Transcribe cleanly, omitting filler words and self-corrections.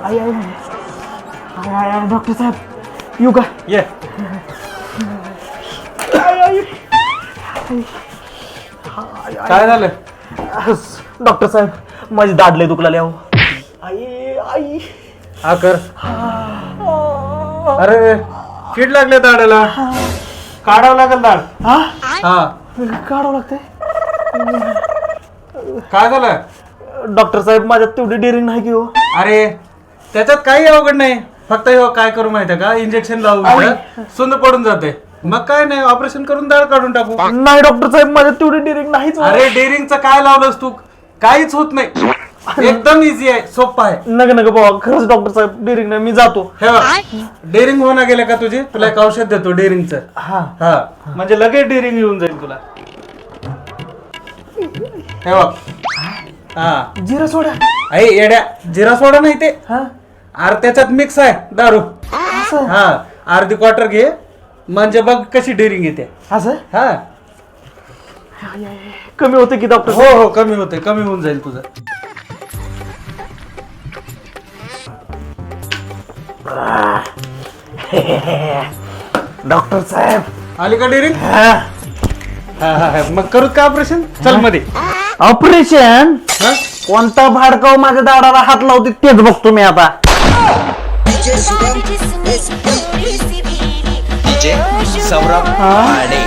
आई आई आई आई doctor साहेब येऊ का? ये काय झालं? डॉक्टर साहेब माझी दाढ लय दुखला लिहाव. आई आई हा कर. अरे कीड लागले दाढाला, काढावं लागेल दाढ. हा हा काढावं लागतंय. काय झालं? डॉक्टर साहेब माझ्यात तेवढी डेअरिंग नाही की हो. अरे त्याच्यात काही अवघड नाही, फक्त हे काय करू माहितीये का, इंजेक्शन लावून सुंद पडून जाते, मग काय नाही ऑपरेशन करून दाढ काढून टाकू. नाही डॉक्टर साहेब माझ्यात तेवढी डेअरिंग नाहीच. अरे डेअरिंगचं काय लावलंस तू? काहीच होत नाही, एकदम इझी आहे, सोपं आहे. नका नका बाबा, खरंच डॉक्टर साहेब डेअरिंग नाही, मी जातो. हे बघ, डेअरिंग होणार गेलं का तुझी, तुला एक औषध देतो डेअरिंगचं. हा हा म्हणजे लगेच डेअरिंग येऊन जाईल तुला. हे बघ, हा जिरा सोडा. आई येड्या, जिरा सोडा नाही ते, हा अरे त्याच्यात मिक्स आहे दारू. असं हा अर्धी क्वार्टर घे, म्हणजे बघ कशी डेअरिंग येते. असं हा कमी होते की डॉक्टर? हो हो कमी होते, कमी होऊन जाईल तुझं. डॉक्टर साहेब आली का डेअरिंग? हा मग करू का ऑपरेशन? चल मध्ये. ऑपरेशन? हा? कोणता भाडकाव माझ्या दाडाला हात लावते तेच बघतो मी आता. DJ Saurabh Pade.